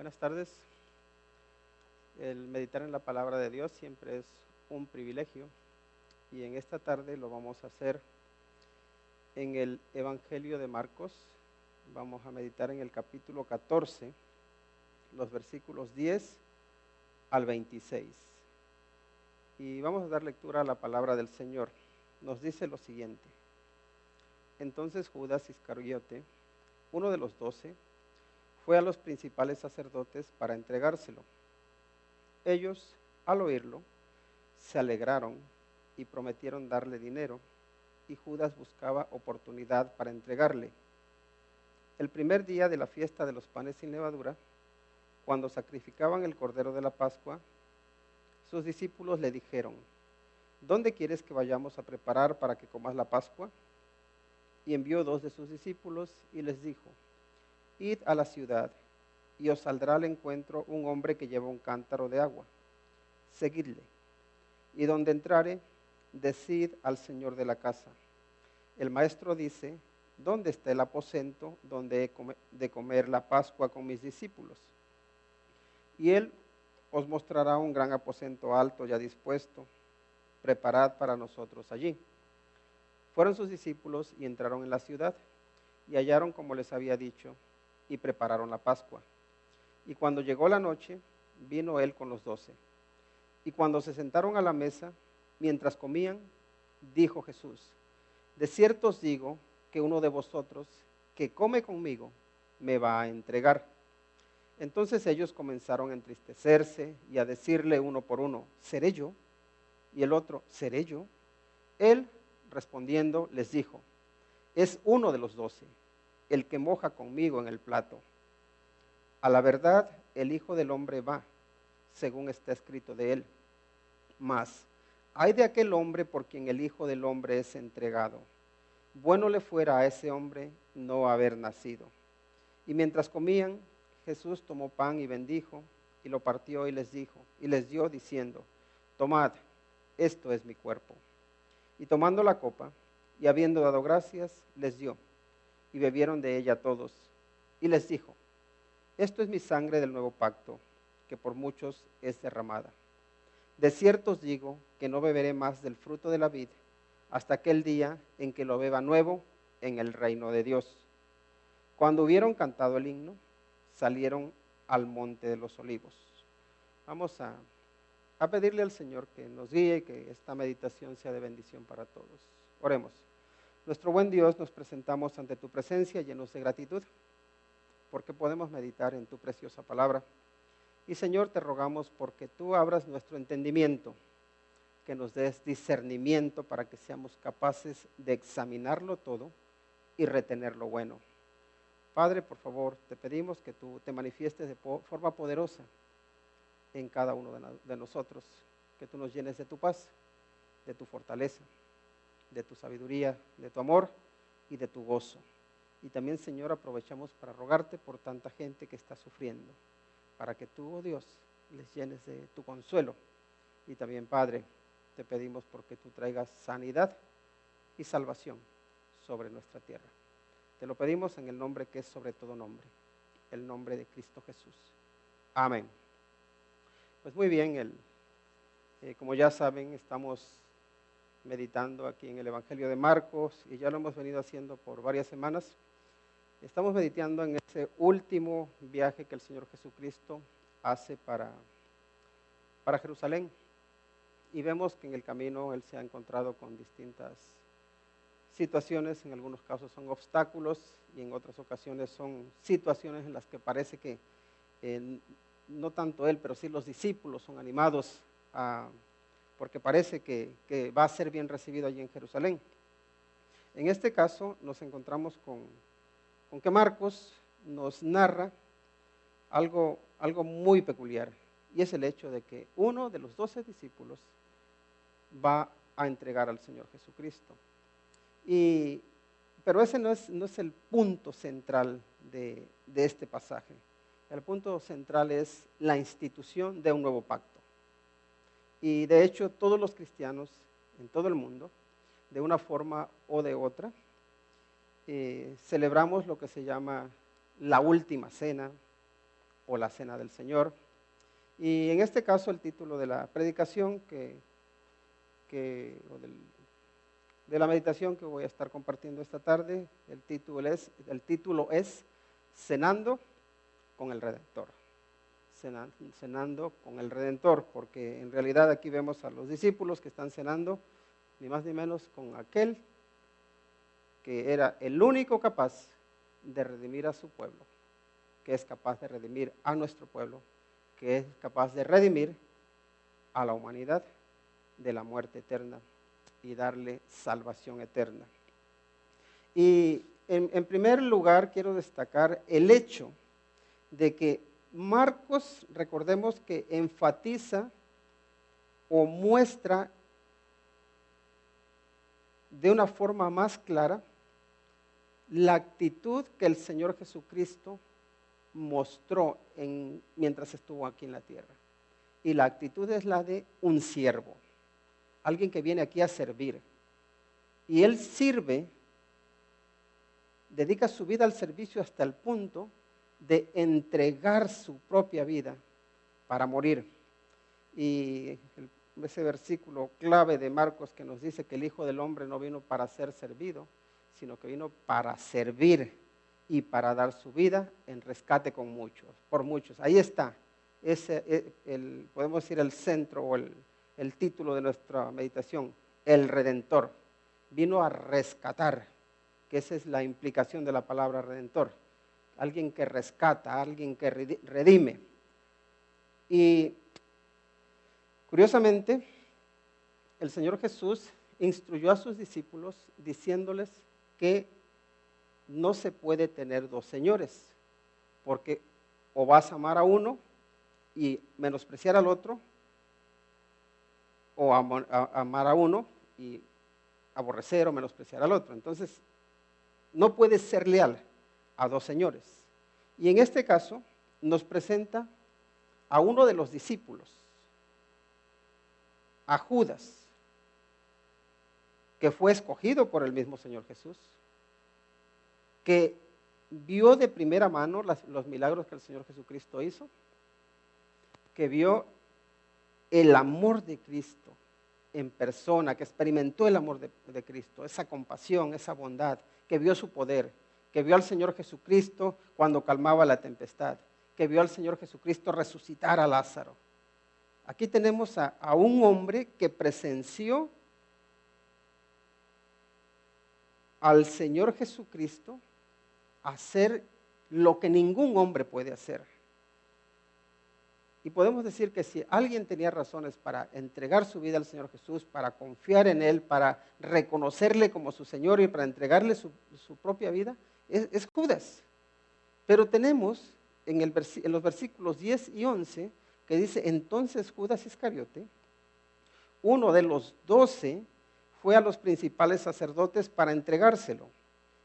Buenas tardes. El meditar en la palabra de Dios siempre es un privilegio y en esta tarde lo vamos a hacer en el Evangelio de Marcos. Vamos a meditar en el capítulo 14, los versículos 10 al 26. Y vamos a dar lectura a la palabra del Señor. Nos dice lo siguiente: Entonces Judas Iscariote, uno de los 12, fue a los principales sacerdotes para entregárselo. Ellos, al oírlo, se alegraron y prometieron darle dinero, y Judas buscaba oportunidad para entregarle. El primer día de la fiesta de los panes sin levadura, cuando sacrificaban el cordero de la Pascua, sus discípulos le dijeron: ¿Dónde quieres que vayamos a preparar para que comas la Pascua? Y envió 2 de sus discípulos y les dijo: Id a la ciudad, y os saldrá al encuentro un hombre que lleva un cántaro de agua. Seguidle, y donde entrare, decid al señor de la casa: el maestro dice, ¿dónde está el aposento donde he de comer la Pascua con mis discípulos? Y él os mostrará un gran aposento alto ya dispuesto, preparad para nosotros allí. Fueron sus discípulos y entraron en la ciudad, y hallaron como les había dicho, y prepararon la Pascua. Y cuando llegó la noche, vino él con los 12. Y cuando se sentaron a la mesa, mientras comían, dijo Jesús: de cierto os digo que uno de vosotros que come conmigo me va a entregar. Entonces ellos comenzaron a entristecerse y a decirle uno por uno: ¿seré yo? Y el otro: ¿seré yo? Él, respondiendo, les dijo: es uno de los 12, el que moja conmigo en el plato. A la verdad, el Hijo del Hombre va, según está escrito de él. Mas, ay de aquel hombre por quien el Hijo del Hombre es entregado. Bueno le fuera a ese hombre no haber nacido. Y mientras comían, Jesús tomó pan y bendijo, y lo partió y les dio diciendo: tomad, esto es mi cuerpo. Y tomando la copa, y habiendo dado gracias, les dio, y bebieron de ella todos. Y les dijo: esto es mi sangre del nuevo pacto, que por muchos es derramada. De cierto os digo que no beberé más del fruto de la vid hasta aquel día en que lo beba nuevo en el reino de Dios. Cuando hubieron cantado el himno, salieron al monte de los olivos. Vamos a pedirle al Señor que nos guíe y que esta meditación sea de bendición para todos. Oremos. Nuestro buen Dios, nos presentamos ante tu presencia llenos de gratitud, porque podemos meditar en tu preciosa palabra. Y Señor, te rogamos porque tú abras nuestro entendimiento, que nos des discernimiento para que seamos capaces de examinarlo todo y retener lo bueno. Padre, por favor, te pedimos que tú te manifiestes de forma poderosa en cada uno de nosotros, que tú nos llenes de tu paz, de tu fortaleza, de tu sabiduría, de tu amor y de tu gozo. Y también, Señor, aprovechamos para rogarte por tanta gente que está sufriendo, para que tú, oh Dios, les llenes de tu consuelo. Y también, Padre, te pedimos porque tú traigas sanidad y salvación sobre nuestra tierra. Te lo pedimos en el nombre que es sobre todo nombre, el nombre de Cristo Jesús. Amén. Pues muy bien, como ya saben, estamos meditando aquí en el Evangelio de Marcos y ya lo hemos venido haciendo por varias semanas. Estamos meditando en ese último viaje que el Señor Jesucristo hace para Jerusalén. Y vemos que en el camino Él se ha encontrado con distintas situaciones, en algunos casos son obstáculos y en otras ocasiones son situaciones en las que parece que no tanto Él, pero sí los discípulos son animados porque parece que va a ser bien recibido allí en Jerusalén. En este caso nos encontramos con que Marcos nos narra algo muy peculiar, y es el hecho de que uno de los 12 discípulos va a entregar al Señor Jesucristo. Pero ese no es el punto central de este pasaje. El punto central es la institución de un nuevo pacto. Y de hecho todos los cristianos en todo el mundo, de una forma o de otra, celebramos lo que se llama la última cena, o la Cena del Señor. Y en este caso el título de la predicación de la meditación que voy a estar compartiendo esta tarde, el título es Cenando con el Redentor. Cenando con el Redentor, porque en realidad aquí vemos a los discípulos que están cenando, ni más ni menos con aquel que era el único capaz de redimir a su pueblo, que es capaz de redimir a nuestro pueblo, que es capaz de redimir a la humanidad de la muerte eterna y darle salvación eterna. Y en primer lugar quiero destacar el hecho de que Marcos, recordemos que enfatiza o muestra de una forma más clara la actitud que el Señor Jesucristo mostró mientras estuvo aquí en la tierra. Y la actitud es la de un siervo, alguien que viene aquí a servir. Y él sirve, dedica su vida al servicio hasta el punto de entregar su propia vida para morir. Y ese versículo clave de Marcos que nos dice que el Hijo del Hombre no vino para ser servido, sino que vino para servir y para dar su vida en rescate por muchos. Ahí está, podemos decir el centro o el título de nuestra meditación, el Redentor. Vino a rescatar, que esa es la implicación de la palabra Redentor. Alguien que rescata, alguien que redime. Y curiosamente, el Señor Jesús instruyó a sus discípulos diciéndoles que no se puede tener dos señores, porque o vas a amar a uno y menospreciar al otro, o amar a uno y aborrecer o menospreciar al otro. Entonces, no puedes ser leal a dos señores. Y en este caso nos presenta a uno de los discípulos, a Judas, que fue escogido por el mismo Señor Jesús, que vio de primera mano los milagros que el Señor Jesucristo hizo, que vio el amor de Cristo en persona, que experimentó el amor de Cristo, esa compasión, esa bondad, que vio su poder, que vio al Señor Jesucristo cuando calmaba la tempestad, que vio al Señor Jesucristo resucitar a Lázaro. Aquí tenemos a un hombre que presenció al Señor Jesucristo hacer lo que ningún hombre puede hacer. Y podemos decir que si alguien tenía razones para entregar su vida al Señor Jesús, para confiar en Él, para reconocerle como su Señor y para entregarle su propia vida, es Judas. Pero tenemos en los versículos 10 y 11 que dice, entonces Judas Iscariote, uno de los 12, fue a los principales sacerdotes para entregárselo.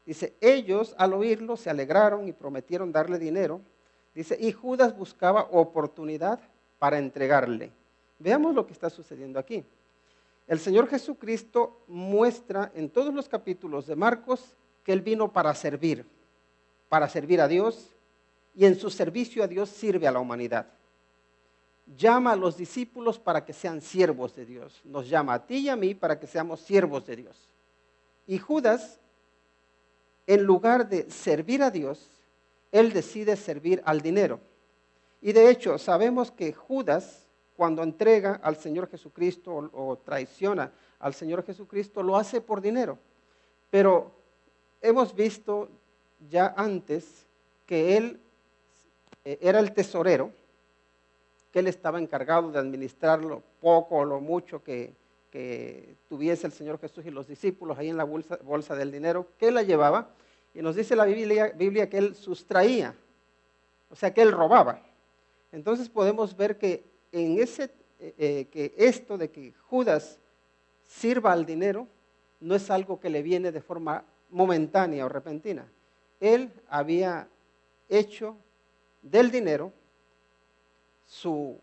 Dice, ellos al oírlo se alegraron y prometieron darle dinero. Dice, y Judas buscaba oportunidad para entregarle. Veamos lo que está sucediendo aquí. El Señor Jesucristo muestra en todos los capítulos de Marcos que Él vino para servir a Dios, y en su servicio a Dios sirve a la humanidad. Llama a los discípulos para que sean siervos de Dios. Nos llama a ti y a mí para que seamos siervos de Dios. Y Judas, en lugar de servir a Dios, él decide servir al dinero. Y de hecho, sabemos que Judas, cuando entrega al Señor Jesucristo o traiciona al Señor Jesucristo, lo hace por dinero. Pero hemos visto ya antes que él era el tesorero, que él estaba encargado de administrar lo poco o lo mucho que tuviese el Señor Jesús y los discípulos ahí en la bolsa del dinero, que él la llevaba. Y nos dice la Biblia que él sustraía, o sea que él robaba. Entonces podemos ver que que esto de que Judas sirva al dinero no es algo que le viene de forma momentánea o repentina. Él había hecho del dinero su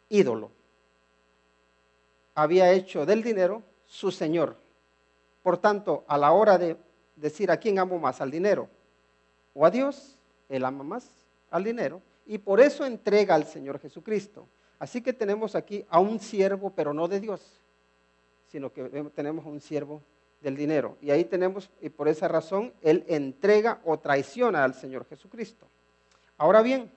ídolo, había hecho del dinero su señor. Por tanto, a la hora de decir a quién amo más, al dinero o a Dios, él ama más al dinero y por eso entrega al Señor Jesucristo. Así que tenemos aquí a un siervo, pero no de Dios, sino que tenemos a un siervo del dinero. Y ahí tenemos, y por esa razón, él entrega o traiciona al Señor Jesucristo. Ahora bien,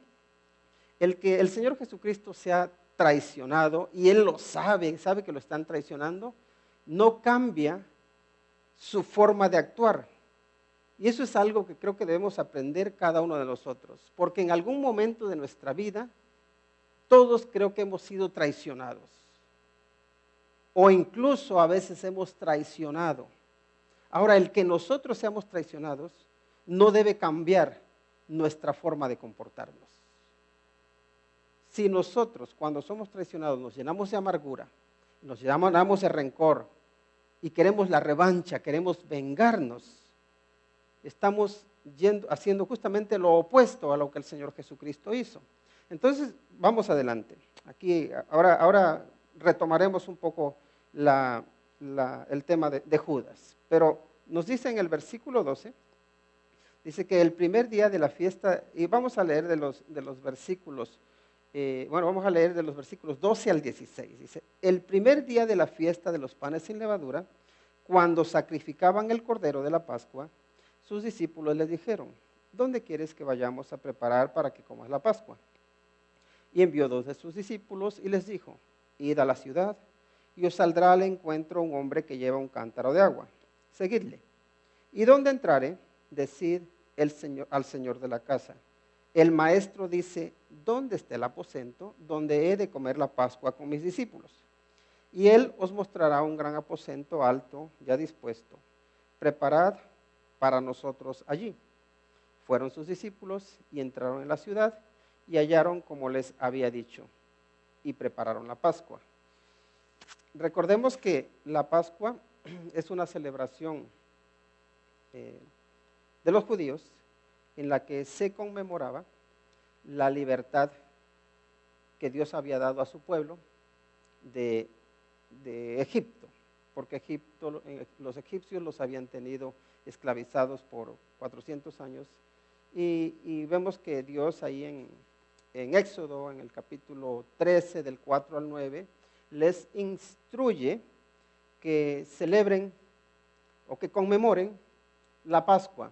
el que el Señor Jesucristo sea traicionado, y él lo sabe que lo están traicionando, no cambia su forma de actuar. Y eso es algo que creo que debemos aprender cada uno de nosotros, porque en algún momento de nuestra vida, todos creo que hemos sido traicionados, o incluso a veces hemos traicionado. Ahora, el que nosotros seamos traicionados no debe cambiar nuestra forma de comportarnos. Si nosotros, cuando somos traicionados, nos llenamos de amargura, nos llenamos de rencor y queremos la revancha, queremos vengarnos, estamos haciendo justamente lo opuesto a lo que el Señor Jesucristo hizo. Entonces, vamos adelante. Aquí, ahora retomaremos un poco el tema de Judas. Pero nos dice en el versículo 12, dice que el primer día de la fiesta, y vamos a leer de los versículos, vamos a leer de los versículos 12 al 16. Dice, el primer día de la fiesta de los panes sin levadura, cuando sacrificaban el cordero de la Pascua, sus discípulos les dijeron, ¿dónde quieres que vayamos a preparar para que comas la Pascua? Y envió 2 de sus discípulos y les dijo, id a la ciudad, y os saldrá al encuentro un hombre que lleva un cántaro de agua. Seguidle. Y donde entrare, decid al señor de la casa, el maestro dice, ¿dónde está el aposento donde he de comer la Pascua con mis discípulos? Y él os mostrará un gran aposento alto, ya dispuesto. Preparad para nosotros allí. Fueron sus discípulos y entraron en la ciudad y hallaron como les había dicho y prepararon la Pascua. Recordemos que la Pascua es una celebración de los judíos en la que se conmemoraba la libertad que Dios había dado a su pueblo de Egipto, porque los egipcios los habían tenido esclavizados por 400 años y vemos que Dios ahí en Éxodo, en el capítulo 13 del 4 al 9, les instruye que celebren o que conmemoren la Pascua,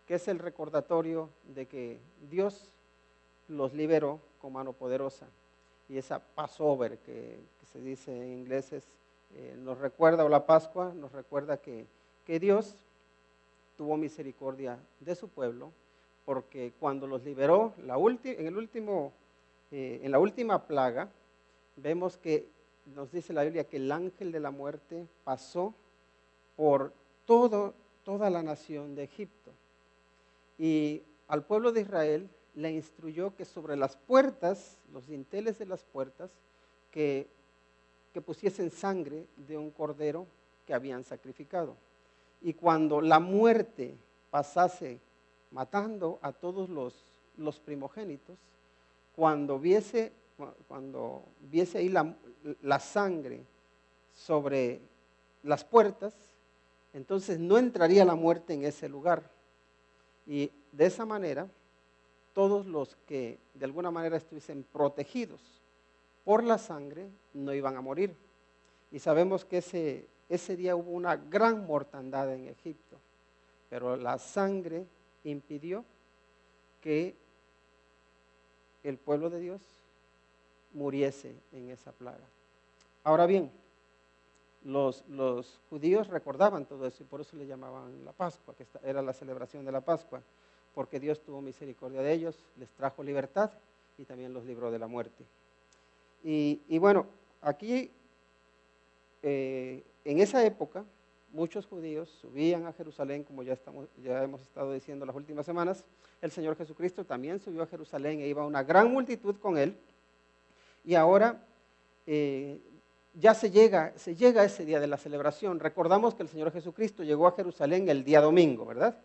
que es el recordatorio de que Dios los liberó con mano poderosa. Y esa Passover que se dice en inglés nos recuerda, o la Pascua nos recuerda que Dios tuvo misericordia de su pueblo, porque cuando los liberó en la última plaga, vemos que nos dice la Biblia que el ángel de la muerte pasó por toda la nación de Egipto. Y al pueblo de Israel le instruyó que sobre las puertas, los dinteles de las puertas, que pusiesen sangre de un cordero que habían sacrificado. Y cuando la muerte pasase matando a todos los primogénitos, cuando viese ahí la sangre sobre las puertas, entonces no entraría la muerte en ese lugar. Y de esa manera, todos los que de alguna manera estuviesen protegidos por la sangre no iban a morir. Y sabemos que ese día hubo una gran mortandad en Egipto, pero la sangre impidió que el pueblo de Dios muriese en esa plaga. Ahora bien, los judíos recordaban todo eso y por eso le llamaban la Pascua, que era la celebración de la Pascua, porque Dios tuvo misericordia de ellos, les trajo libertad y también los libró de la muerte. Y bueno, aquí en esa época muchos judíos subían a Jerusalén, como ya hemos estado diciendo las últimas semanas. El Señor Jesucristo también subió a Jerusalén e iba una gran multitud con él. Y ahora ya se llega a ese día de la celebración. Recordamos que el Señor Jesucristo llegó a Jerusalén el día domingo, ¿verdad?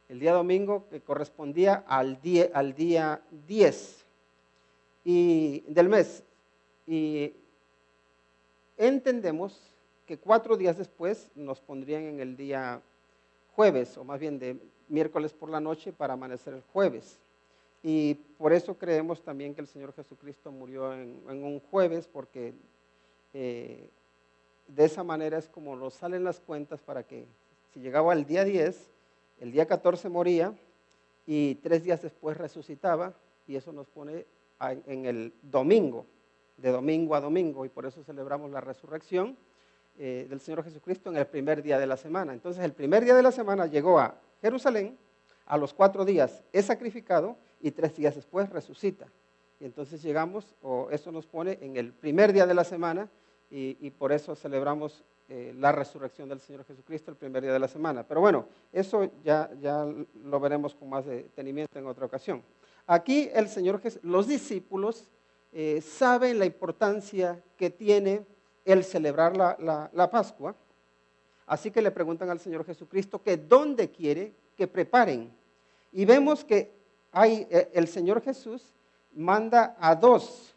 El día domingo que correspondía al día 10 del mes. Y entendemos que 4 días después nos pondrían en el día jueves, o más bien de miércoles por la noche para amanecer el jueves. Y por eso creemos también que el Señor Jesucristo murió en un jueves, porque de esa manera es como nos salen las cuentas para que si llegaba el día 10, el día 14 moría y 3 días después resucitaba, y eso nos pone en el domingo, de domingo a domingo, y por eso celebramos la resurrección del Señor Jesucristo en el primer día de la semana. Entonces el primer día de la semana llegó a Jerusalén, a los 4 días es sacrificado y 3 días después resucita. Y entonces llegamos, o eso nos pone en el primer día de la semana, y por eso celebramos la resurrección del Señor Jesucristo el primer día de la semana. Pero bueno, eso ya lo veremos con más detenimiento en otra ocasión. Aquí el Señor, los discípulos saben la importancia que tiene el celebrar la Pascua, así que le preguntan al Señor Jesucristo que dónde quiere que preparen. Y vemos que el Señor Jesús manda a dos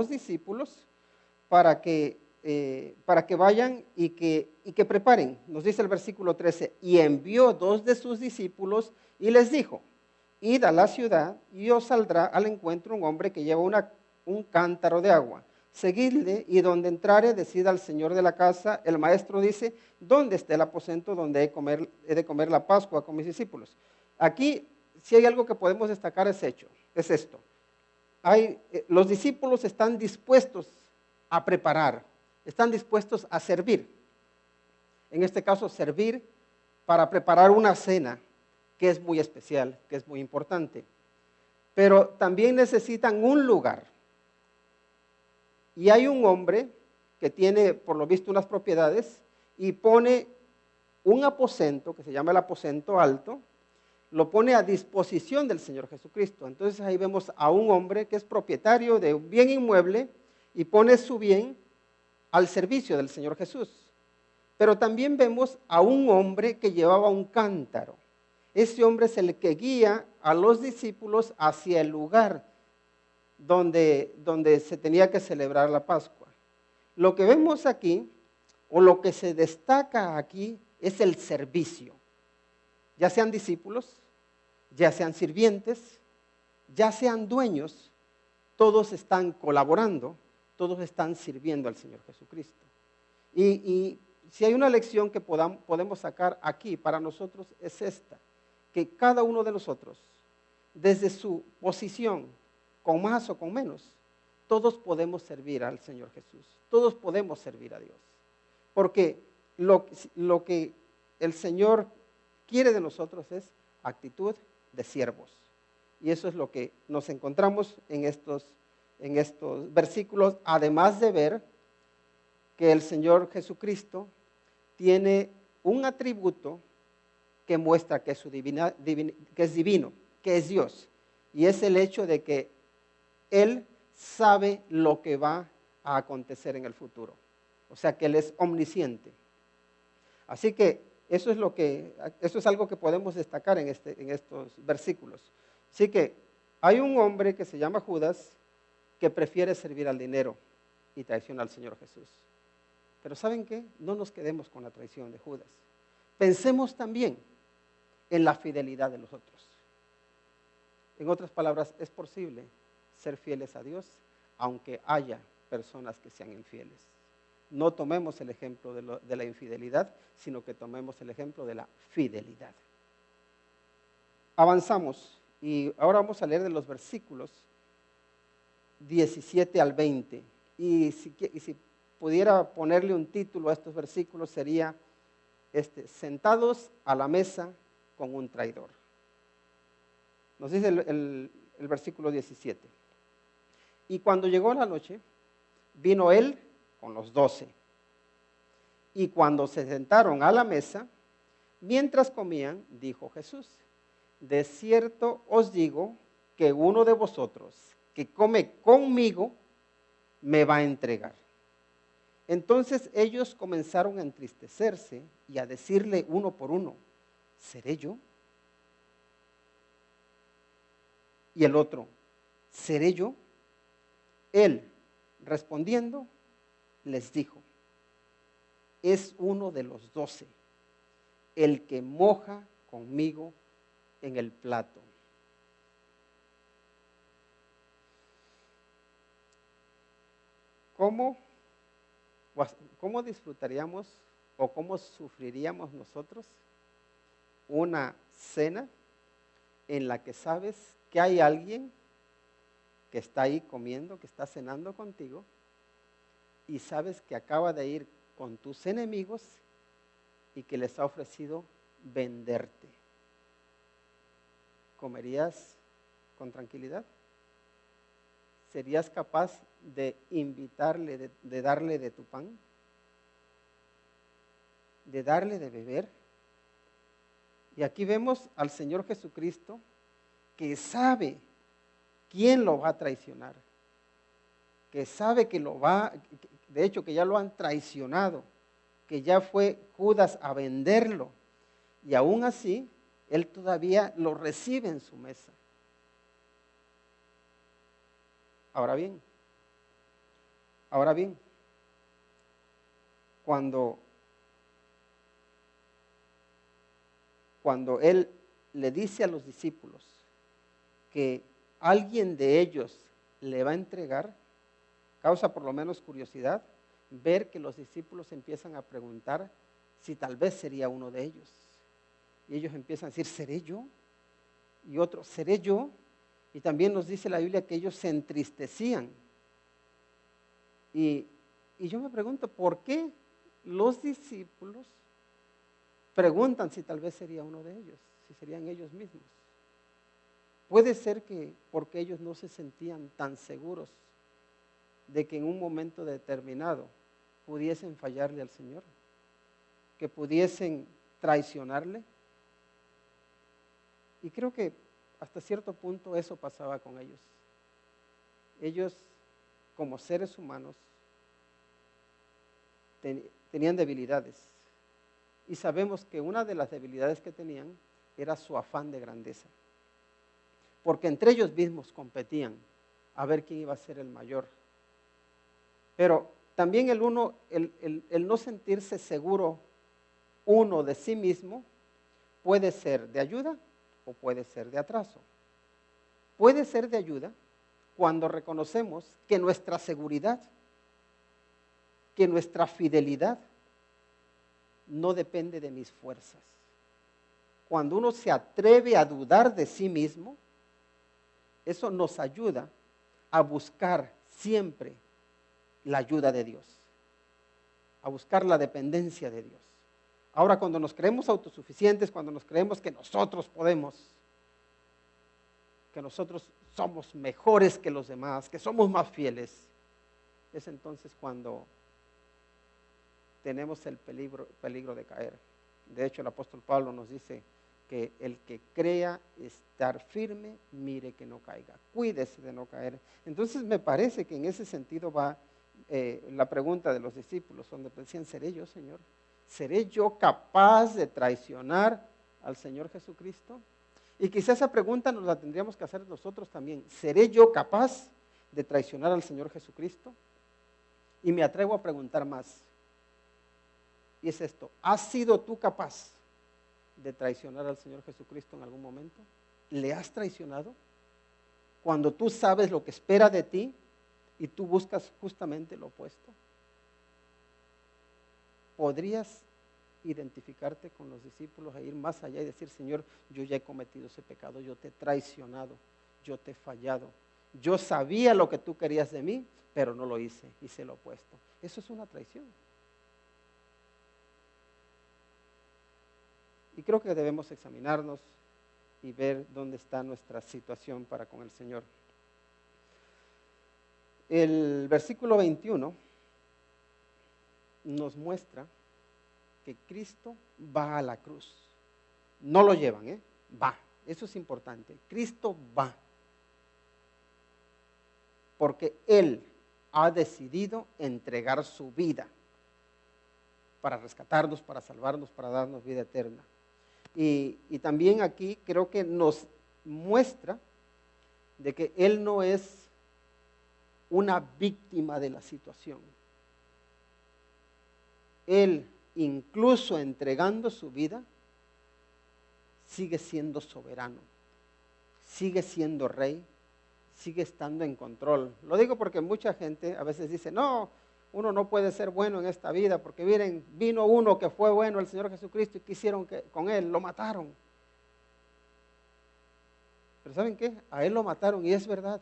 discípulos para que vayan y que preparen. Nos dice el versículo 13, y envió 2 de sus discípulos y les dijo, id a la ciudad y os saldrá al encuentro un hombre que lleva un cántaro de agua. Seguidle y donde entrare, decida al señor de la casa, el maestro dice, ¿dónde está el aposento donde he de comer la Pascua con mis discípulos? Aquí, si hay algo que podemos destacar es esto. Los discípulos están dispuestos a preparar, están dispuestos a servir. En este caso, servir para preparar una cena que es muy especial, que es muy importante. Pero también necesitan un lugar. Y hay un hombre que tiene, por lo visto, unas propiedades y pone un aposento, que se llama el aposento alto, lo pone a disposición del Señor Jesucristo. Entonces ahí vemos a un hombre que es propietario de un bien inmueble y pone su bien al servicio del Señor Jesús. Pero también vemos a un hombre que llevaba un cántaro. Ese hombre es el que guía a los discípulos hacia el lugar donde se tenía que celebrar la Pascua. Lo que vemos aquí, o lo que se destaca aquí, es el servicio. Ya sean discípulos, ya sean sirvientes, ya sean dueños, todos están colaborando, todos están sirviendo al Señor Jesucristo. Y si hay una lección que podemos sacar aquí para nosotros es esta, que cada uno de nosotros, desde su posición, con más o con menos, todos podemos servir al Señor Jesús, todos podemos servir a Dios, porque lo que el Señor quiere de nosotros es actitud de siervos, y eso es lo que nos encontramos en estos versículos, además de ver que el Señor Jesucristo tiene un atributo que muestra que es divino, que es Dios, y es el hecho de que Él sabe lo que va a acontecer en el futuro. O sea que Él es omnisciente. Así que eso es algo que podemos destacar en estos versículos. Así que hay un hombre que se llama Judas que prefiere servir al dinero y traiciona al Señor Jesús. Pero ¿saben qué? No nos quedemos con la traición de Judas. Pensemos también en la fidelidad de los otros. En otras palabras, es posible ser fieles a Dios, aunque haya personas que sean infieles. No tomemos el ejemplo de la infidelidad, sino que tomemos el ejemplo de la fidelidad. Avanzamos y ahora vamos a leer de los versículos 17 al 20. Y si pudiera ponerle un título a estos versículos sería sentados a la mesa con un traidor. Nos dice el versículo 17. Y cuando llegó la noche, vino él con los 12. Y cuando se sentaron a la mesa, mientras comían, dijo Jesús, de cierto os digo que uno de vosotros que come conmigo me va a entregar. Entonces ellos comenzaron a entristecerse y a decirle uno por uno, ¿seré yo? Y el otro, ¿seré yo? Él, respondiendo, les dijo, es uno de los 12, el que moja conmigo en el plato. ¿cómo, cómo disfrutaríamos o cómo sufriríamos nosotros una cena en la que sabes que hay alguien que está ahí comiendo, que está cenando contigo, y sabes que acaba de ir con tus enemigos y que les ha ofrecido venderte? ¿Comerías con tranquilidad? ¿Serías capaz de invitarle, de darle de tu pan? ¿De darle de beber? Y aquí vemos al Señor Jesucristo que sabe quién lo va a traicionar, que sabe que lo va, de hecho que ya lo han traicionado, que ya fue Judas a venderlo, y aún así él todavía lo recibe en su mesa. Ahora bien, cuando él le dice a los discípulos que alguien de ellos le va a entregar, causa por lo menos curiosidad ver que los discípulos empiezan a preguntar si tal vez sería uno de ellos. Y ellos empiezan a decir, ¿seré yo? Y otros, ¿seré yo? Y también nos dice la Biblia que ellos se entristecían. Y yo me pregunto, ¿por qué los discípulos preguntan si tal vez sería uno de ellos, si serían ellos mismos? Puede ser que porque ellos no se sentían tan seguros de que en un momento determinado pudiesen fallarle al Señor, que pudiesen traicionarle. Y creo que hasta cierto punto eso pasaba con ellos. Ellos, como seres humanos, tenían debilidades. Y sabemos que una de las debilidades que tenían era su afán de grandeza. Porque entre ellos mismos competían a ver quién iba a ser el mayor. Pero también el no sentirse seguro uno de sí mismo puede ser de ayuda o puede ser de atraso. Puede ser de ayuda cuando reconocemos que nuestra seguridad, que nuestra fidelidad no depende de mis fuerzas. Cuando uno se atreve a dudar de sí mismo, eso nos ayuda a buscar siempre la ayuda de Dios, a buscar la dependencia de Dios. Ahora, cuando nos creemos autosuficientes, cuando nos creemos que nosotros podemos, que nosotros somos mejores que los demás, que somos más fieles, es entonces cuando tenemos el peligro de caer. De hecho, el apóstol Pablo nos dice que el que crea estar firme, mire que no caiga, cuídese de no caer. Entonces me parece que en ese sentido va la pregunta de los discípulos, donde decían, ¿seré yo, Señor? ¿Seré yo capaz de traicionar al Señor Jesucristo? Y quizás esa pregunta nos la tendríamos que hacer nosotros también. ¿Seré yo capaz de traicionar al Señor Jesucristo? Y me atrevo a preguntar más. Y es esto, ¿has sido tú capaz de traicionar al Señor Jesucristo en algún momento? ¿Le has traicionado? Cuando tú sabes lo que espera de ti y tú buscas justamente lo opuesto. ¿Podrías identificarte con los discípulos e ir más allá y decir, Señor, yo ya he cometido ese pecado, yo te he traicionado, yo te he fallado, yo sabía lo que tú querías de mí, pero no lo hice, hice lo opuesto? Eso es una traición. Y creo que debemos examinarnos y ver dónde está nuestra situación para con el Señor. El versículo 21 nos muestra que Cristo va a la cruz. No lo llevan, va. Eso es importante. Cristo va. Porque Él ha decidido entregar su vida para rescatarnos, para salvarnos, para darnos vida eterna. Y también aquí creo que nos muestra de que Él no es una víctima de la situación. Él, incluso entregando su vida, sigue siendo soberano, sigue siendo rey, sigue estando en control. Lo digo porque mucha gente a veces dice, no, uno no puede ser bueno en esta vida, porque miren, vino uno que fue bueno, el Señor Jesucristo, y quisieron que con él, lo mataron. Pero ¿saben qué? A él lo mataron y es verdad,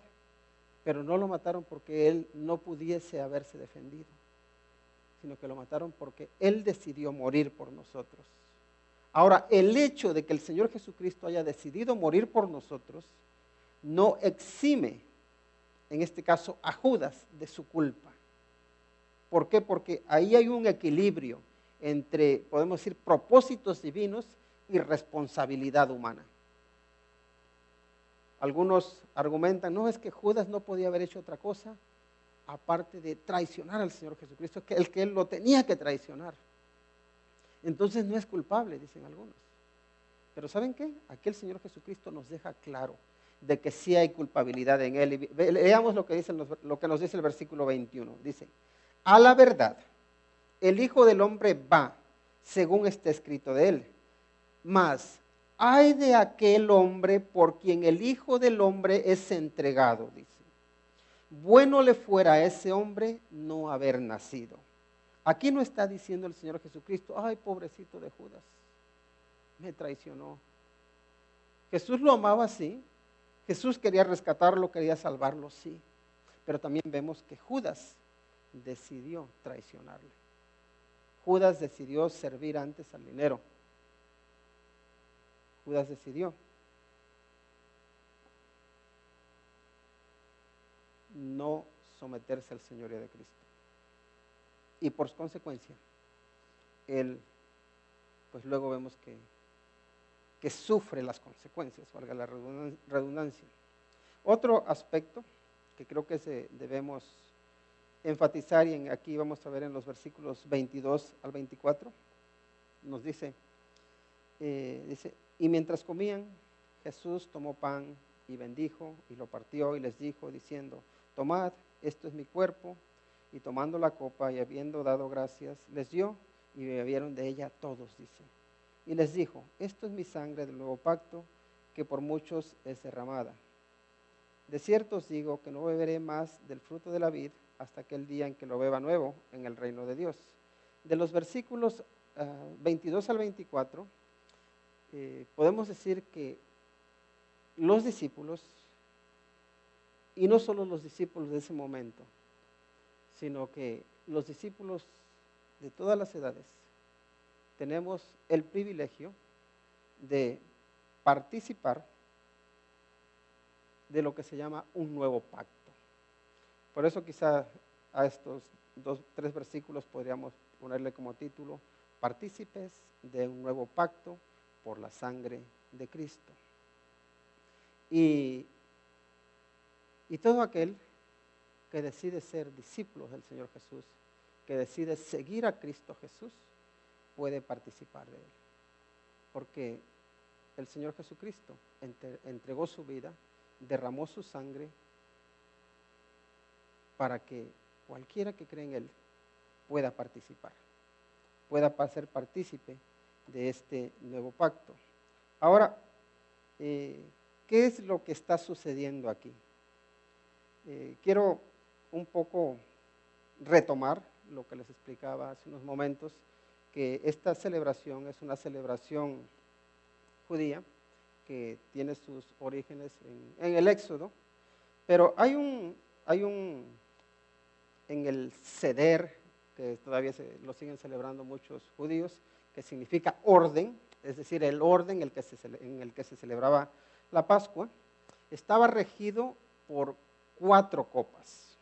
pero no lo mataron porque él no pudiese haberse defendido, sino que lo mataron porque él decidió morir por nosotros. Ahora, el hecho de que el Señor Jesucristo haya decidido morir por nosotros no exime, en este caso, a Judas de su culpa. ¿Por qué? Porque ahí hay un equilibrio entre, podemos decir, propósitos divinos y responsabilidad humana. Algunos argumentan, no, es que Judas no podía haber hecho otra cosa aparte de traicionar al Señor Jesucristo, que él lo tenía que traicionar. Entonces no es culpable, dicen algunos. Pero ¿saben qué? Aquí el Señor Jesucristo nos deja claro de que sí hay culpabilidad en él. Y leamos lo que nos dice el versículo 21. Dice, a la verdad, el Hijo del Hombre va, según está escrito de él. Mas, ay de aquel hombre por quien el Hijo del Hombre es entregado, dice. Bueno le fuera a ese hombre no haber nacido. Aquí no está diciendo el Señor Jesucristo, ay, pobrecito de Judas, me traicionó. Jesús lo amaba, sí. Jesús quería rescatarlo, quería salvarlo, sí. Pero también vemos que Judas decidió traicionarle. Judas decidió servir antes al dinero. Judas decidió no someterse al señorío de Cristo. Y por consecuencia, él, pues luego vemos que sufre las consecuencias, valga la redundancia. Otro aspecto que creo que debemos enfatizar, y aquí vamos a ver en los versículos 22 al 24, nos dice, y mientras comían, Jesús tomó pan y bendijo y lo partió y les dijo diciendo, tomad, esto es mi cuerpo, y tomando la copa y habiendo dado gracias, les dio y bebieron de ella todos, dice. Y les dijo, esto es mi sangre del nuevo pacto, que por muchos es derramada. De cierto os digo que no beberé más del fruto de la vid hasta aquel día en que lo beba nuevo en el reino de Dios. De los versículos 22 al 24, podemos decir que los discípulos, y no solo los discípulos de ese momento, sino que los discípulos de todas las edades, tenemos el privilegio de participar de lo que se llama un nuevo pacto. Por eso quizá a estos 3 versículos podríamos ponerle como título, partícipes de un nuevo pacto por la sangre de Cristo. Y todo aquel que decide ser discípulo del Señor Jesús, que decide seguir a Cristo Jesús, puede participar de él. Porque el Señor Jesucristo entregó su vida, derramó su sangre para que cualquiera que cree en él pueda participar, pueda ser partícipe de este nuevo pacto. Ahora, ¿qué es lo que está sucediendo aquí? Quiero un poco retomar lo que les explicaba hace unos momentos, que esta celebración es una celebración judía que tiene sus orígenes en el Éxodo, pero hay un en el Seder, que todavía lo siguen celebrando muchos judíos, que significa orden, es decir, el orden en el que se celebraba la Pascua, estaba regido por 4 copas.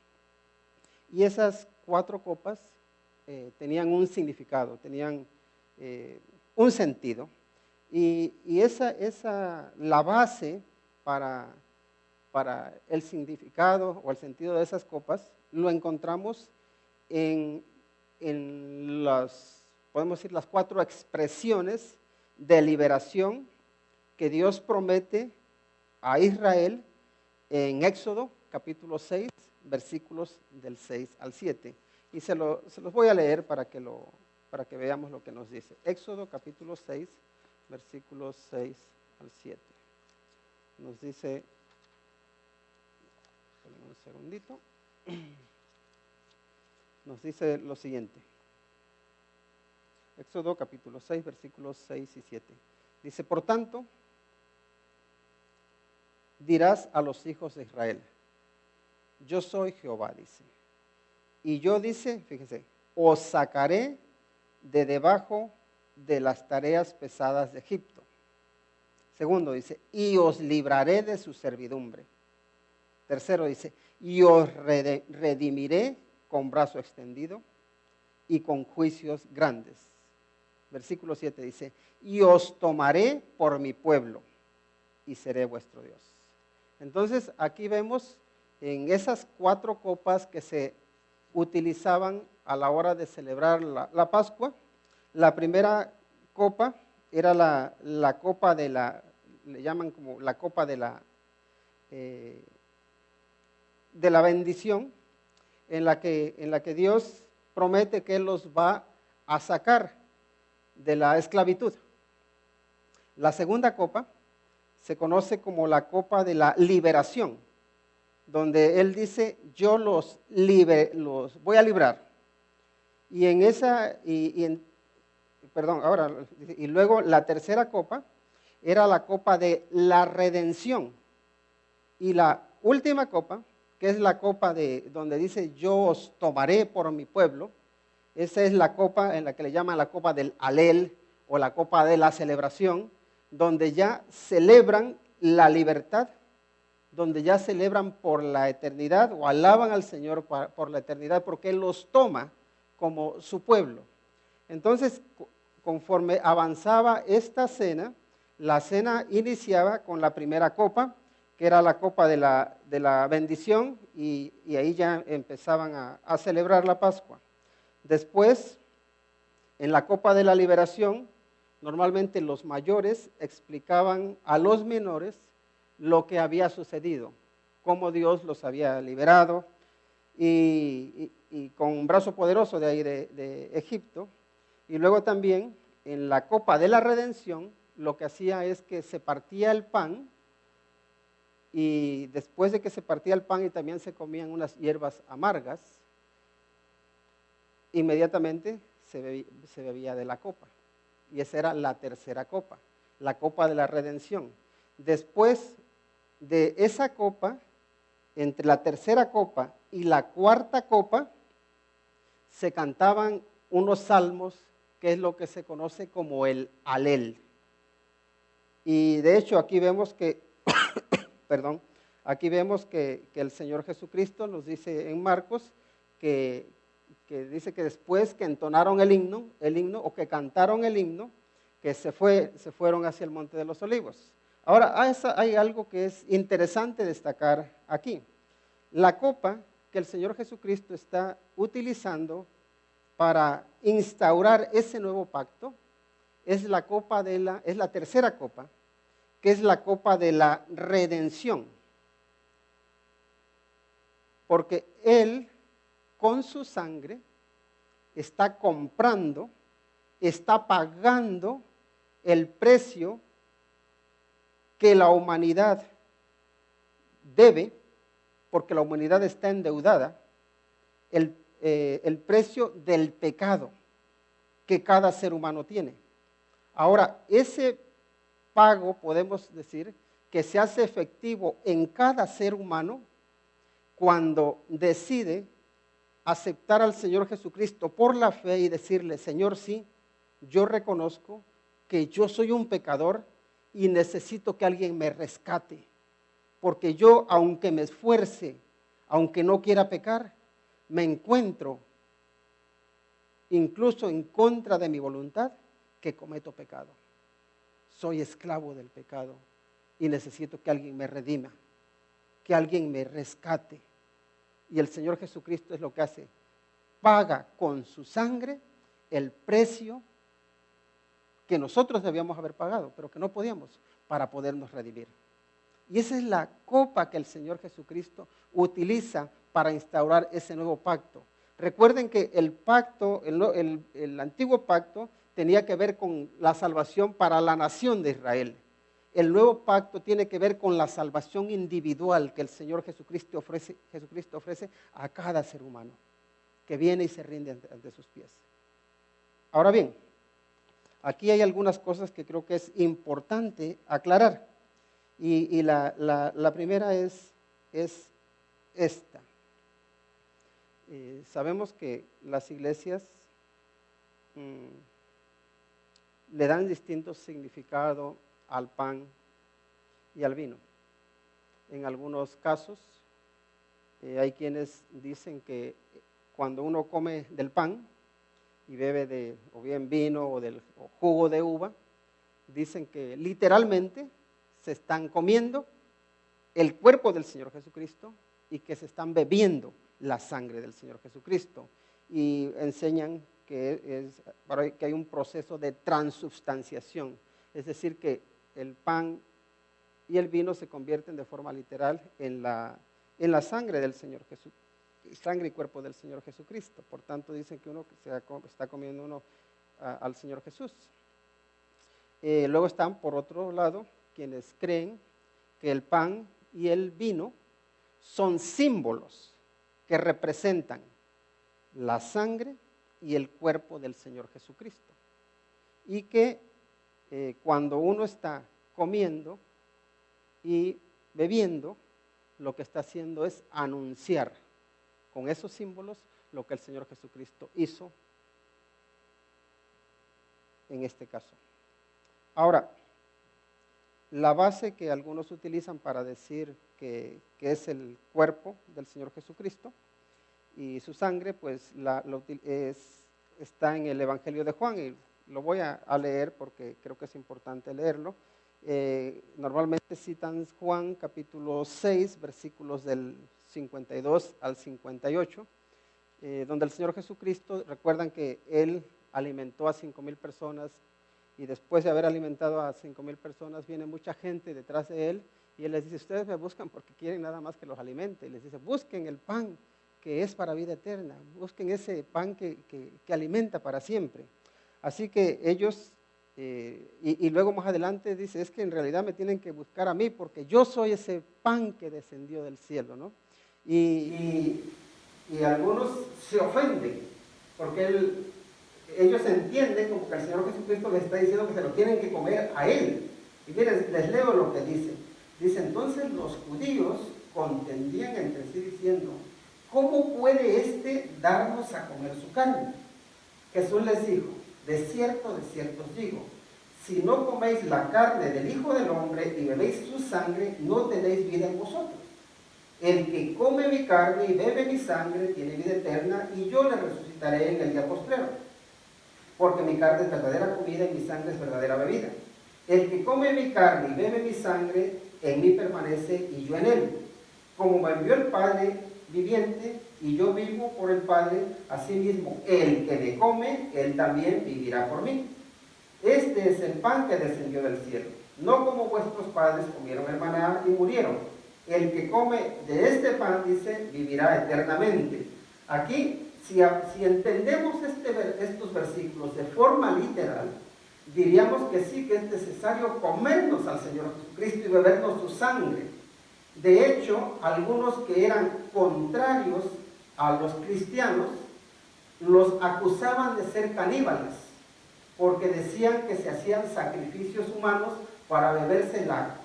Y esas 4 copas tenían un significado, tenían un sentido. Y la base para el significado o el sentido de esas copas lo encontramos en podemos decir, las 4 expresiones de liberación que Dios promete a Israel en Éxodo capítulo 6, versículos del 6 al 7. Y se los voy a leer para que veamos lo que nos dice. Éxodo capítulo 6, versículos 6 al 7. Nos dice Esperen un segundito. Nos dice lo siguiente. Éxodo capítulo 6, versículos 6 y 7. Dice, por tanto, dirás a los hijos de Israel, yo soy Jehová, dice. Y yo, dice, fíjense, os sacaré de debajo de las tareas pesadas de Egipto. Segundo, dice, y os libraré de su servidumbre. Tercero, dice, y os redimiré con brazo extendido y con juicios grandes. Versículo 7 dice, y os tomaré por mi pueblo y seré vuestro Dios. Entonces, aquí vemos en esas 4 copas que se utilizaban a la hora de celebrar la Pascua. La primera copa era la copa de la, le llaman como la copa de la bendición, en la que Dios promete que Él los va a sacar de la esclavitud. La segunda copa se conoce como la copa de la liberación, donde Él dice, yo los voy a librar. Y en esa, y luego la tercera copa era la copa de la redención. Y la última copa, que es la copa de donde dice, yo os tomaré por mi pueblo, esa es la copa en la que le llaman la copa del Alel o la copa de la celebración, donde ya celebran la libertad, donde ya celebran por la eternidad o alaban al Señor por la eternidad porque Él los toma como su pueblo. Entonces, conforme avanzaba esta cena, la cena iniciaba con la primera copa, que era la copa de la bendición, y ahí ya empezaban a celebrar la Pascua. Después, en la copa de la liberación, normalmente los mayores explicaban a los menores lo que había sucedido, cómo Dios los había liberado y con un brazo poderoso de ahí de Egipto. Y luego también en la copa de la redención lo que hacía es que se partía el pan, y después de que se partía el pan y también se comían unas hierbas amargas, inmediatamente se bebía de la copa. Y esa era la tercera copa, la copa de la redención. Después de esa copa, entre la tercera copa y la cuarta copa, se cantaban unos salmos, que es lo que se conoce como el Alel. Y de hecho aquí vemos que, aquí vemos que el Señor Jesucristo nos dice en Marcos que dice que después que entonaron el himno o que cantaron el himno, que se fueron hacia el Monte de los Olivos. Ahora, hay algo que es interesante destacar aquí. La copa que el Señor Jesucristo está utilizando para instaurar ese nuevo pacto es la tercera copa, que es la copa de la redención. Porque Él, con su sangre, está comprando, está pagando el precio que la humanidad debe, porque la humanidad está endeudada, el precio del pecado que cada ser humano tiene. Ahora, ese pago, podemos decir, que se hace efectivo en cada ser humano cuando decide aceptar al Señor Jesucristo por la fe y decirle, Señor, sí, yo reconozco que yo soy un pecador y necesito que alguien me rescate, porque yo, aunque me esfuerce, aunque no quiera pecar, me encuentro, incluso en contra de mi voluntad, que cometo pecado. Soy esclavo del pecado y necesito que alguien me redima, que alguien me rescate. Y el Señor Jesucristo es lo que hace, paga con su sangre el precio que nosotros debíamos haber pagado, pero que no podíamos, para podernos redimir. Y esa es la copa que el Señor Jesucristo utiliza para instaurar ese nuevo pacto. Recuerden que el pacto, el antiguo pacto, tenía que ver con la salvación para la nación de Israel. el nuevo pacto tiene que ver con la salvación individual que el Señor Jesucristo ofrece a cada ser humano que viene y se rinde ante sus pies. Ahora bien, aquí hay algunas cosas que creo que es importante aclarar. Y la primera es esta. Sabemos que las iglesias le dan distinto significado al pan y al vino. En algunos casos hay quienes dicen que cuando uno come del pan y bebe o bien vino o jugo de uva, dicen que literalmente se están comiendo el cuerpo del Señor Jesucristo y que se están bebiendo la sangre del Señor Jesucristo. Y enseñan que hay un proceso de transubstanciación, es decir, que el pan y el vino se convierten de forma literal en la sangre del Señor Jesús, sangre y cuerpo del Señor Jesucristo. Por tanto, dicen que uno está comiendo al Señor Jesús. Luego están, por otro lado, quienes creen que el pan y el vino son símbolos que representan la sangre y el cuerpo del Señor Jesucristo. Y que cuando uno está comiendo y bebiendo, lo que está haciendo es anunciar con esos símbolos lo que el Señor Jesucristo hizo en este caso. Ahora, la base que algunos utilizan para decir que es el cuerpo del Señor Jesucristo y su sangre, pues está en el Evangelio de Juan, y lo voy a leer porque creo que es importante leerlo. Normalmente citan Juan capítulo 6, versículos del 52 al 58, donde el Señor Jesucristo, recuerdan que Él alimentó a 5,000 personas, y después de haber alimentado a 5,000 personas, viene mucha gente detrás de Él, y Él les dice: ustedes me buscan porque quieren nada más que los alimente. Y les dice: busquen el pan que es para vida eterna, busquen ese pan que alimenta para siempre. Así que ellos, y luego más adelante dice: es que en realidad me tienen que buscar a mí porque yo soy ese pan que descendió del cielo, ¿no? Y algunos se ofenden porque ellos entienden como que el Señor Jesucristo les está diciendo que se lo tienen que comer a Él. Y miren, les leo lo que dice. Dice: entonces los judíos contendían entre sí diciendo: ¿cómo puede éste darnos a comer su carne? Jesús les dijo: de cierto os digo, si no coméis la carne del Hijo del Hombre y bebéis su sangre, no tenéis vida en vosotros. El que come mi carne y bebe mi sangre tiene vida eterna, y yo le resucitaré en el día postrero. Porque mi carne es verdadera comida y mi sangre es verdadera bebida. El que come mi carne y bebe mi sangre, en mí permanece y yo en él. Como me envió el Padre viviente y yo vivo por el Padre, asimismo el que me come, él también vivirá por mí. Este es el pan que descendió del cielo, no como vuestros padres comieron el maná y murieron. El que come de este pan, dice, vivirá eternamente. Aquí, si entendemos estos versículos de forma literal, diríamos que sí, que es necesario comernos al Señor Jesucristo y bebernos su sangre. De hecho, algunos que eran contrarios a los cristianos los acusaban de ser caníbales, porque decían que se hacían sacrificios humanos para beberse la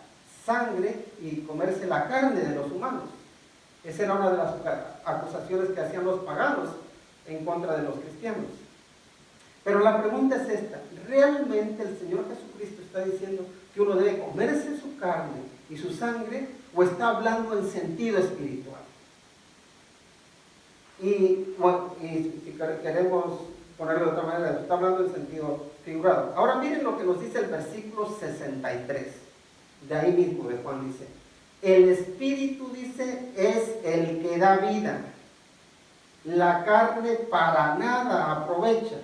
sangre y comerse la carne de los humanos. Esa era una de las acusaciones que hacían los paganos en contra de los cristianos. Pero la pregunta es esta: ¿realmente el Señor Jesucristo está diciendo que uno debe comerse su carne y su sangre, o está hablando en sentido espiritual? Y si queremos ponerlo de otra manera, está hablando en sentido figurado. Ahora miren lo que nos dice el versículo 63, de ahí mismo de Juan. Dice: el espíritu, dice, es el que da vida. La carne para nada aprovecha.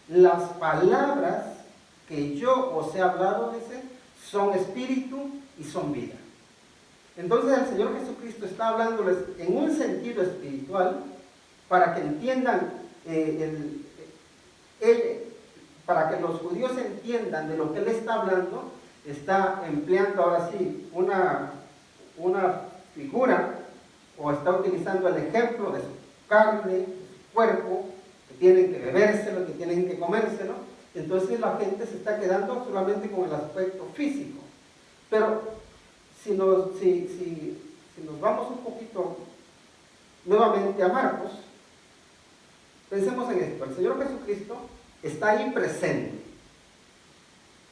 Las palabras que yo os he hablado, dice, son espíritu y son vida. Entonces el Señor Jesucristo está hablándoles en un sentido espiritual para que entiendan, para que los judíos entiendan de lo que Él está hablando, está empleando ahora sí una figura, o está utilizando el ejemplo de su carne, de su cuerpo, que tienen que bebérselo, que tienen que comérselo. Entonces la gente se está quedando solamente con el aspecto físico. Pero si nos vamos un poquito nuevamente a Marcos, pensemos en esto. El Señor Jesucristo está ahí presente.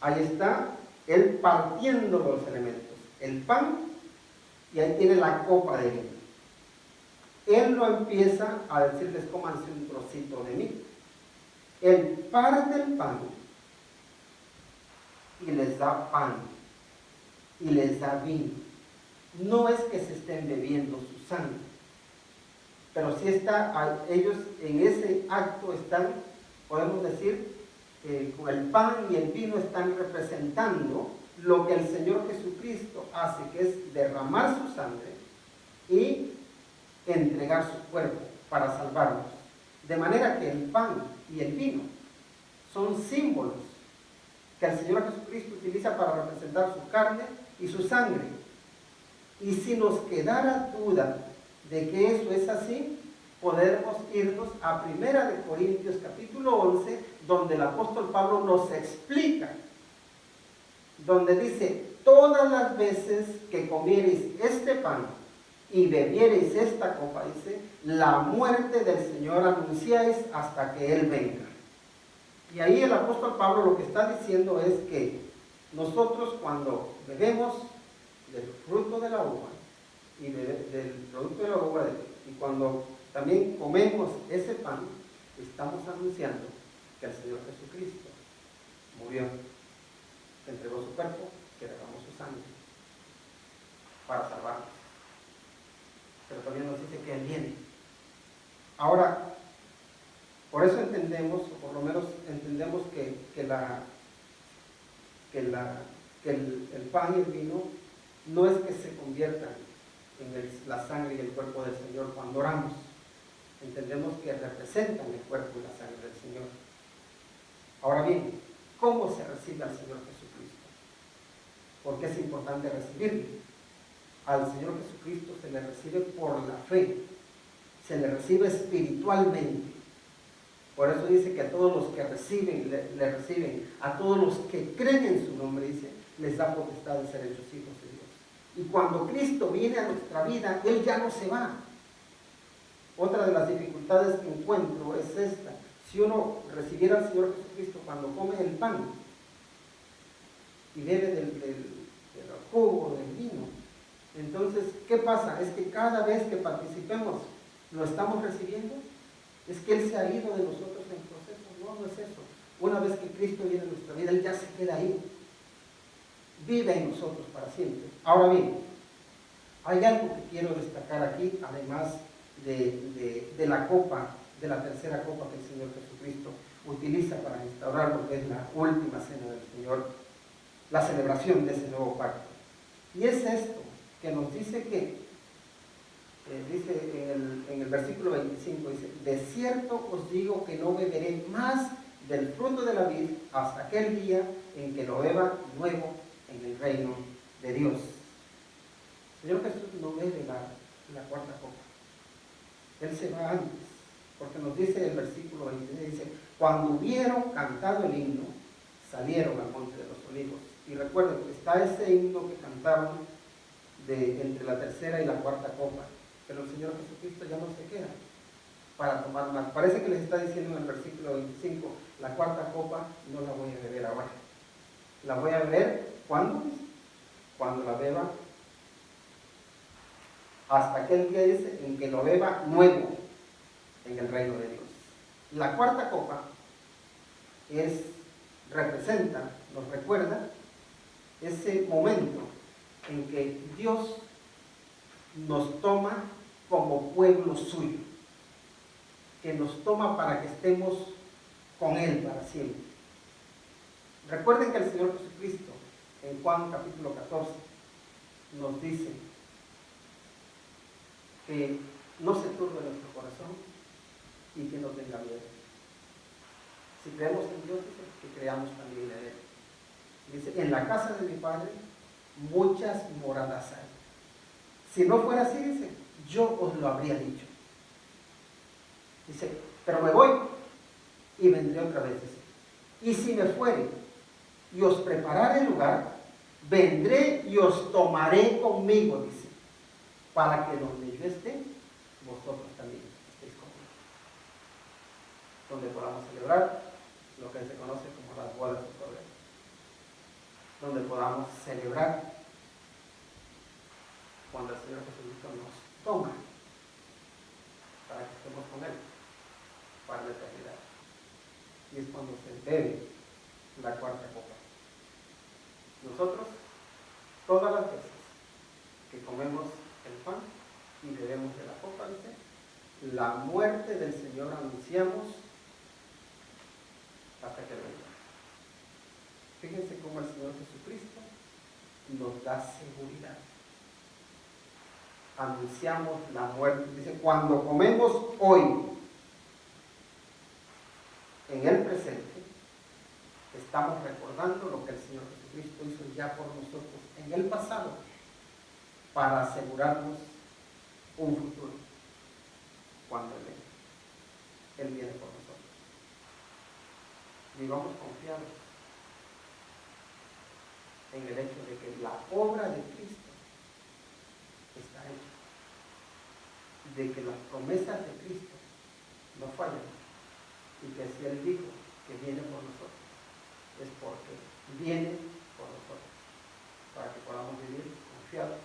Ahí está Él partiendo los elementos, el pan, y ahí tiene la copa de vino. Él no empieza a decirles cómanse un trocito de mí. Él parte el pan y les da pan y les da vino. No es que se estén bebiendo su sangre, pero sí está, ellos en ese acto están, podemos decir, con el pan y el vino están representando lo que el Señor Jesucristo hace, que es derramar su sangre y entregar su cuerpo para salvarnos. De manera que el pan y el vino son símbolos que el Señor Jesucristo utiliza para representar su carne y su sangre. Y si nos quedara duda de que eso es así, podemos irnos a 1 Corintios capítulo 11, donde el apóstol Pablo nos explica, donde dice: todas las veces que comiereis este pan y bebiereis esta copa, dice, la muerte del Señor anunciáis hasta que Él venga. Y ahí el apóstol Pablo lo que está diciendo es que nosotros, cuando bebemos del fruto de la uva y del producto de la uva, y cuando también comemos ese pan, estamos anunciando que el Señor Jesucristo murió, que entregó su cuerpo, que derramó su sangre para salvarnos. Pero también nos dice que Él viene. Ahora, por eso entendemos, o por lo menos entendemos que el pan y el vino no es que se conviertan en la sangre y el cuerpo del Señor cuando oramos. Entendemos que representan el cuerpo y la sangre del Señor. Ahora bien, ¿cómo se recibe al Señor Jesucristo? ¿Por qué es importante recibirle? Al Señor Jesucristo se le recibe por la fe, se le recibe espiritualmente. Por eso dice que a todos los que reciben, le reciben, a todos los que creen en su nombre, dice, les da potestad de ser hechos hijos de Dios. Y cuando Cristo viene a nuestra vida, Él ya no se va. Otra de las dificultades que encuentro es esta: si uno recibiera al Señor Jesucristo cuando come el pan y bebe del jugo, del vino, entonces, ¿qué pasa? Es que cada vez que participemos, ¿lo estamos recibiendo? Es que Él se ha ido de nosotros en el proceso. No, no es eso. Una vez que Cristo viene a nuestra vida, Él ya se queda ahí. Vive en nosotros para siempre. Ahora bien, hay algo que quiero destacar aquí, además de la copa, de la tercera copa que el Señor Jesucristo utiliza para instaurar lo que es la última cena del Señor, la celebración de ese nuevo pacto. Y es esto, que nos dice que, dice en el versículo 25, dice: de cierto os digo que no beberé más del fruto de la vid hasta aquel día en que lo beba nuevo en el reino de Dios. El Señor Jesús no bebe la cuarta copa. Él se va antes, porque nos dice el versículo 26, dice: cuando hubieron cantado el himno, salieron al monte de los olivos. Y recuerden que está ese himno que cantaron entre la tercera y la cuarta copa, pero el Señor Jesucristo ya no se queda para tomar más. Parece que les está diciendo en el versículo 25: la cuarta copa no la voy a beber ahora, la voy a beber ¿cuándo? Cuando la beba, hasta aquel día, dice, en que lo beba nuevo en el reino de Dios. La cuarta copa representa, nos recuerda ese momento en que Dios nos toma como pueblo suyo, que nos toma para que estemos con Él para siempre. Recuerden que el Señor Jesucristo en Juan capítulo 14 nos dice que no se turbe nuestro corazón y que no tenga miedo. Si creemos en Dios, dice que creamos también en Él. Dice, en la casa de mi Padre muchas moradas hay. Si no fuera así, dice, yo os lo habría dicho. Dice, pero me voy y vendré otra vez. Dice, y si me fuere y os prepararé el lugar, vendré y os tomaré conmigo, dice, para que donde yo esté, vosotros también estéis conmigo. Donde podamos celebrar lo que se conoce como las bodas de Cordero. Donde podamos celebrar cuando el Señor Jesucristo nos toma para que estemos con Él para la eternidad. Y es cuando se bebe la cuarta copa. Nosotros, todas las veces que comemos el pan y bebemos de la copa, dice, la muerte del Señor anunciamos hasta que venga. Fíjense cómo el Señor Jesucristo nos da seguridad. Anunciamos la muerte. Dice, cuando comemos hoy, en el presente, estamos recordando lo que el Señor Jesucristo hizo ya por nosotros en el pasado, para asegurarnos un futuro cuando Él venga. Él viene por nosotros. Vivamos confiados en el hecho de que la obra de Cristo está hecha, de que las promesas de Cristo no fallan, y que si Él dijo que viene por nosotros, es porque viene por nosotros, para que podamos vivir confiados,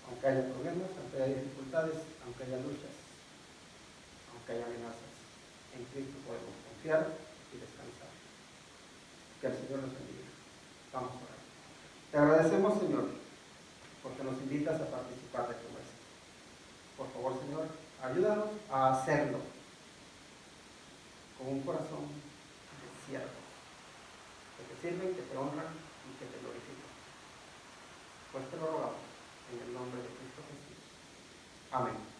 aunque haya problemas, aunque haya dificultades, aunque haya luchas, aunque haya amenazas. En Cristo podemos confiar y descansar. Que el Señor nos bendiga. Vamos a orar. Te agradecemos, Señor, porque nos invitas a participar de tu mesa. Por favor, Señor, ayúdanos a hacerlo con un corazón de siervo, que te sirven, que te honran y que te glorifican. Pues te lo rogamos en el nombre de Cristo Jesús. Amén.